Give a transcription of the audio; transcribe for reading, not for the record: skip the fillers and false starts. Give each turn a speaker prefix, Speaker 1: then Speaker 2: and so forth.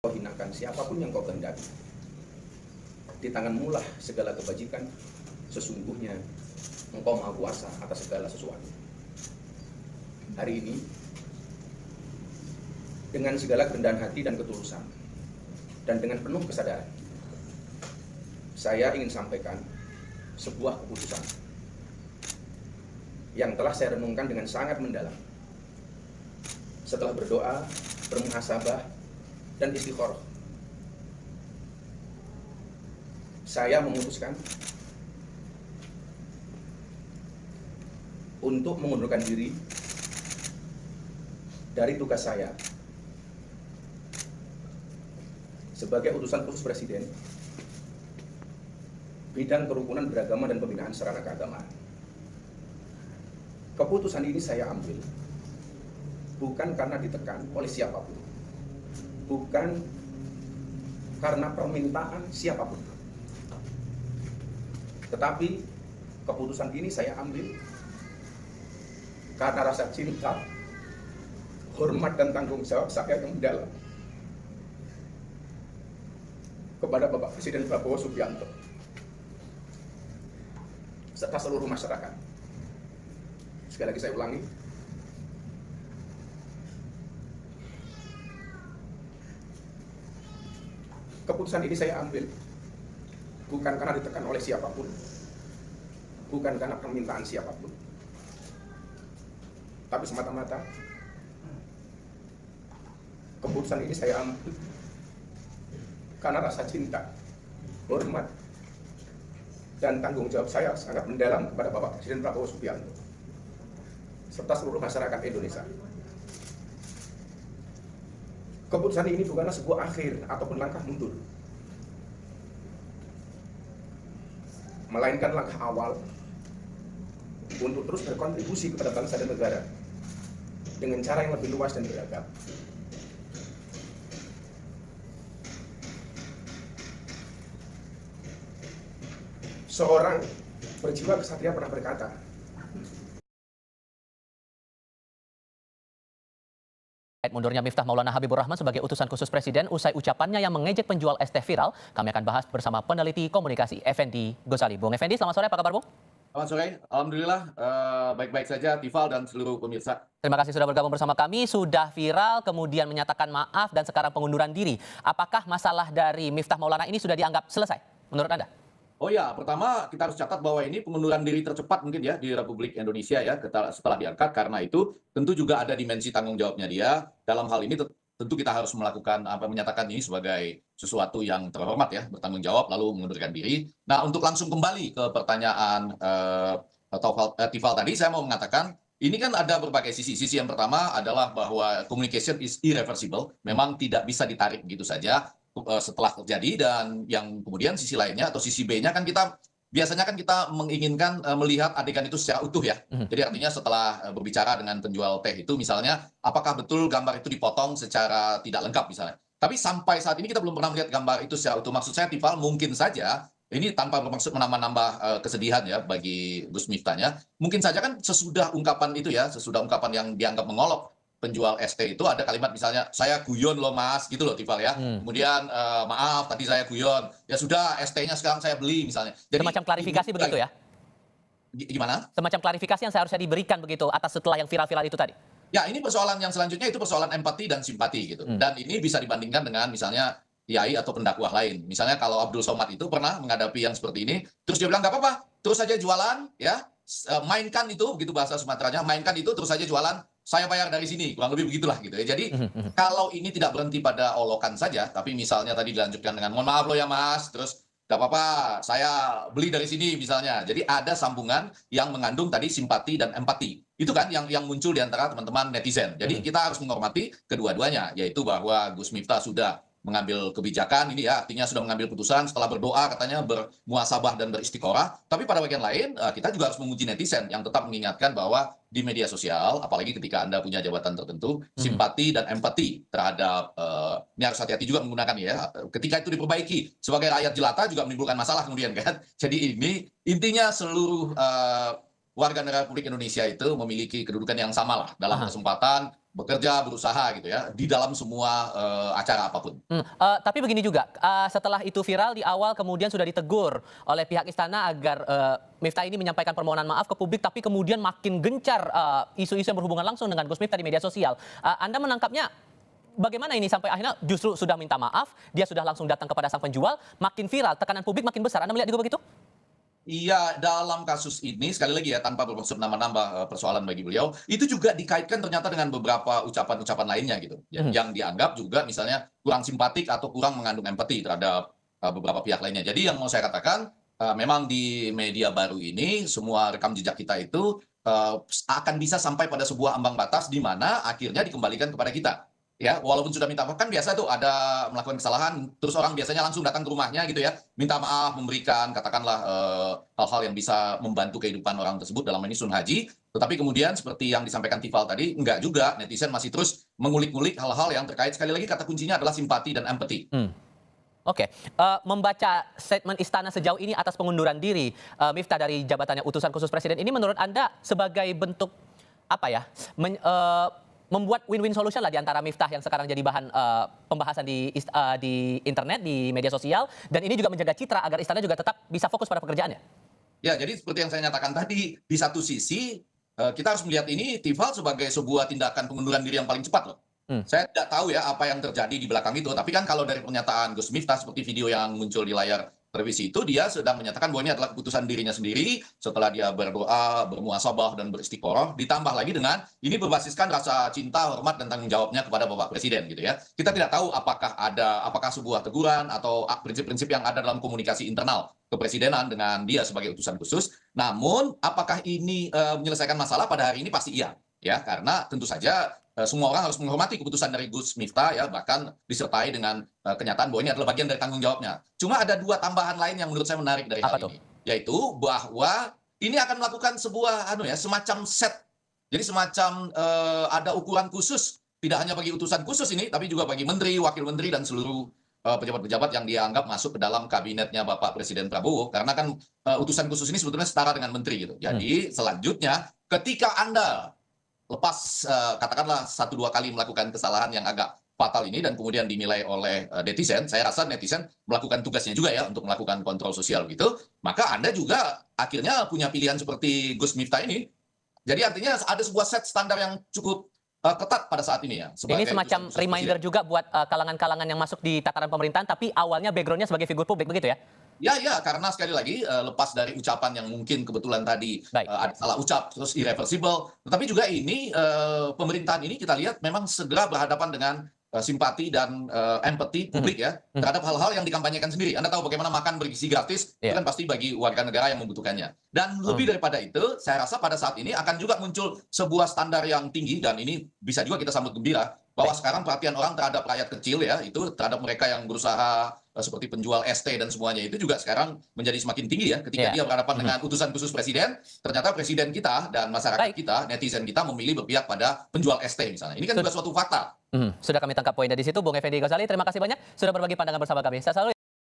Speaker 1: kau hinakan siapapun yang kau kehendaki. Di tanganmu lah segala kebajikan, sesungguhnya engkau maha kuasa atas segala sesuatu. Hari ini, dengan segala kerendahan hati dan ketulusan, dan dengan penuh kesadaran, saya ingin sampaikan sebuah keputusan yang telah saya renungkan dengan sangat mendalam. Setelah berdoa, bermuhasabah, dan istikharah, saya memutuskan untuk mengundurkan diri dari tugas saya sebagai utusan khusus Presiden bidang kerukunan beragama dan pembinaan sarana keagamaan. Keputusan ini saya ambil bukan karena ditekan oleh siapapun, bukan karena permintaan siapapun, tetapi keputusan ini saya ambil karena rasa cinta, hormat dan tanggung jawab saya yang mendalam kepada Bapak Presiden Prabowo Subianto serta seluruh masyarakat. Sekali lagi saya ulangi, keputusan ini saya ambil bukan karena ditekan oleh siapapun, bukan karena permintaan siapapun, tapi semata-mata keputusan ini saya ambil karena rasa cinta, hormat, dan tanggung jawab saya sangat mendalam kepada Bapak Presiden Prabowo Subianto serta seluruh masyarakat Indonesia. Keputusan ini bukanlah sebuah akhir ataupun langkah mundur, melainkan langkah awal untuk terus berkontribusi kepada bangsa dan negara dengan cara yang lebih luas dan beragam. Seorang berjiwa kesatria pernah berkata,
Speaker 2: mundurnya Miftah Maulana Habibur Rahman sebagai utusan khusus Presiden usai ucapannya yang mengejek penjual es teh viral. Kami akan bahas bersama peneliti komunikasi Effendi Ghazali. Bung Effendi, selamat sore, apa kabar Bung?
Speaker 3: Selamat sore, alhamdulillah baik-baik saja, Tifal dan seluruh pemirsa.
Speaker 2: Terima kasih sudah bergabung bersama kami. Sudah viral, kemudian menyatakan maaf dan sekarang pengunduran diri. Apakah masalah dari Miftah Maulana ini sudah dianggap selesai menurut Anda?
Speaker 3: Oh ya, pertama kita harus catat bahwa ini pengunduran diri tercepat mungkin ya di Republik Indonesia ya setelah diangkat, karena itu tentu juga ada dimensi tanggung jawabnya dia. Dalam hal ini tentu kita harus menyatakan ini sebagai sesuatu yang terhormat ya, bertanggung jawab lalu mengundurkan diri. Nah, untuk langsung kembali ke pertanyaan Tifal tadi, saya mau mengatakan ini kan ada berbagai sisi. Sisi yang pertama adalah bahwa communication is irreversible, memang tidak bisa ditarik begitu saja setelah terjadi, dan yang kemudian sisi lainnya atau sisi B-nya kan biasanya kita menginginkan melihat adegan itu secara utuh ya. Jadi artinya setelah berbicara dengan penjual teh itu misalnya, apakah betul gambar itu dipotong secara tidak lengkap misalnya. Tapi sampai saat ini kita belum pernah melihat gambar itu secara utuh. Maksud saya Tifal, mungkin saja ini tanpa bermaksud menambah kesedihan ya bagi Gus Miftahnya. Mungkin saja kan sesudah ungkapan itu ya, sesudah ungkapan yang dianggap mengolok penjual ST itu ada kalimat misalnya, saya guyon loh mas, gitu loh Tifal ya. Kemudian maaf tadi saya guyon, ya sudah ST-nya sekarang saya beli misalnya.
Speaker 2: Jadi semacam klarifikasi begitu ya?
Speaker 3: Gimana?
Speaker 2: Semacam klarifikasi yang seharusnya diberikan begitu atas setelah yang viral-viral itu tadi?
Speaker 3: Ya, ini persoalan yang selanjutnya itu persoalan empati dan simpati gitu. Dan ini bisa dibandingkan dengan misalnya kiai atau pendakwah lain. Misalnya kalau Abdul Somad itu pernah menghadapi yang seperti ini, terus dia bilang nggak apa-apa, terus saja jualan ya, mainkan itu, begitu bahasa Sumateranya, mainkan itu terus saja jualan, saya bayar dari sini, kurang lebih begitulah gitu ya. Jadi kalau ini tidak berhenti pada olokan saja, tapi misalnya tadi dilanjutkan dengan mohon maaf lo ya mas, terus gak apa-apa saya beli dari sini misalnya. Jadi ada sambungan yang mengandung tadi simpati dan empati. Itu kan yang muncul di antara teman-teman netizen. Jadi kita harus menghormati kedua-duanya, yaitu bahwa Gus Miftah sudah mengambil kebijakan ini ya, artinya sudah mengambil putusan setelah berdoa katanya bermuasabah dan beristiqorah. Tapi pada bagian lain kita juga harus menguji netizen yang tetap mengingatkan bahwa di media sosial, apalagi ketika Anda punya jabatan tertentu, simpati dan empati terhadap ini harus hati-hati juga menggunakan ya. Ketika itu diperbaiki, sebagai rakyat jelata juga menimbulkan masalah kemudian kan. Jadi ini intinya seluruh warga negara Republik Indonesia itu memiliki kedudukan yang sama lah dalam kesempatan bekerja, berusaha gitu ya di dalam semua acara apapun.
Speaker 2: Tapi begini juga, setelah itu viral di awal kemudian sudah ditegur oleh pihak istana agar Miftah ini menyampaikan permohonan maaf ke publik, tapi kemudian makin gencar isu-isu yang berhubungan langsung dengan Gus Miftah di media sosial. Anda menangkapnya bagaimana ini sampai akhirnya justru sudah minta maaf, dia sudah langsung datang kepada sang penjual, makin viral, tekanan publik makin besar. Anda melihat juga begitu?
Speaker 3: Iya, dalam kasus ini sekali lagi ya tanpa bermaksud nambah-nambah persoalan bagi beliau, itu juga dikaitkan ternyata dengan beberapa ucapan-ucapan lainnya gitu, yang dianggap juga misalnya kurang simpatik atau kurang mengandung empati terhadap beberapa pihak lainnya. Jadi yang mau saya katakan, memang di media baru ini semua rekam jejak kita itu akan bisa sampai pada sebuah ambang batas di mana akhirnya dikembalikan kepada kita. Ya, walaupun sudah minta maaf kan biasa tuh ada melakukan kesalahan, terus orang biasanya langsung datang ke rumahnya gitu ya, minta maaf, memberikan katakanlah hal-hal yang bisa membantu kehidupan orang tersebut dalam ini Sun Haji. Tetapi kemudian seperti yang disampaikan Tifal tadi, enggak juga, netizen masih terus mengulik-ngulik hal-hal yang terkait sekali lagi kata kuncinya adalah simpati dan empati.
Speaker 2: Oke, membaca statement istana sejauh ini atas pengunduran diri Miftah dari jabatannya utusan khusus presiden ini menurut Anda sebagai bentuk apa ya? Membuat win-win solution lah di antara Miftah yang sekarang jadi bahan pembahasan di internet, di media sosial, dan ini juga menjaga citra agar istana juga tetap bisa fokus pada pekerjaannya.
Speaker 3: Ya, jadi seperti yang saya nyatakan tadi, di satu sisi kita harus melihat ini Tifal sebagai sebuah tindakan pengunduran diri yang paling cepat loh. Saya tidak tahu ya apa yang terjadi di belakang itu, tapi kan kalau dari pernyataan Gus Miftah seperti video yang muncul di layar televisi itu, dia sedang menyatakan bahwa ini adalah keputusan dirinya sendiri setelah dia berdoa, bermuasabah dan beristiqoroh, ditambah lagi dengan ini berbasiskan rasa cinta, hormat dan tanggung jawabnya kepada Bapak Presiden gitu ya. Kita tidak tahu apakah sebuah teguran atau prinsip-prinsip yang ada dalam komunikasi internal kepresidenan dengan dia sebagai utusan khusus. Namun apakah ini menyelesaikan masalah pada hari ini pasti iya ya, karena tentu saja semua orang harus menghormati keputusan dari Gus Miftah ya, bahkan disertai dengan kenyataan bahwa ini adalah bagian dari tanggung jawabnya. Cuma ada dua tambahan lain yang menurut saya menarik dari hal ini, yaitu bahwa ini akan melakukan sebuah semacam set. Jadi semacam ada ukuran khusus tidak hanya bagi utusan khusus ini, tapi juga bagi menteri, wakil menteri dan seluruh pejabat-pejabat yang dianggap masuk ke dalam kabinetnya Bapak Presiden Prabowo, karena kan utusan khusus ini sebetulnya setara dengan menteri gitu. Jadi selanjutnya ketika Anda lepas katakanlah 1-2 kali melakukan kesalahan yang agak fatal ini dan kemudian dinilai oleh netizen, saya rasa netizen melakukan tugasnya juga ya untuk melakukan kontrol sosial gitu, maka Anda juga akhirnya punya pilihan seperti Gus Miftah ini. Jadi artinya ada sebuah set standar yang cukup ketat pada saat ini ya.
Speaker 2: Ini semacam reminder juga buat kalangan-kalangan yang masuk di tataran pemerintahan, tapi awalnya backgroundnya sebagai figur publik, begitu ya?
Speaker 3: Ya, karena sekali lagi lepas dari ucapan yang mungkin kebetulan tadi ada salah ucap terus irreversible, tetapi juga ini pemerintahan ini kita lihat memang segera berhadapan dengan simpati dan empati publik ya terhadap hal-hal yang dikampanyekan sendiri. Anda tahu bagaimana makan bergizi gratis itu kan pasti bagi warga negara yang membutuhkannya. Dan lebih daripada itu, saya rasa pada saat ini akan juga muncul sebuah standar yang tinggi dan ini bisa juga kita sambut gembira bahwa sekarang perhatian orang terhadap rakyat kecil ya, itu terhadap mereka yang berusaha seperti penjual ST dan semuanya itu juga sekarang menjadi semakin tinggi ya ketika dia berhadapan dengan utusan khusus presiden. Ternyata presiden kita dan masyarakat kita, netizen kita memilih berpihak pada penjual ST misalnya. Ini kan juga suatu fakta.
Speaker 2: Sudah kami tangkap poinnya di situ, Bung Effendi Ghazali. Terima kasih banyak sudah berbagi pandangan bersama kami. Saya selalu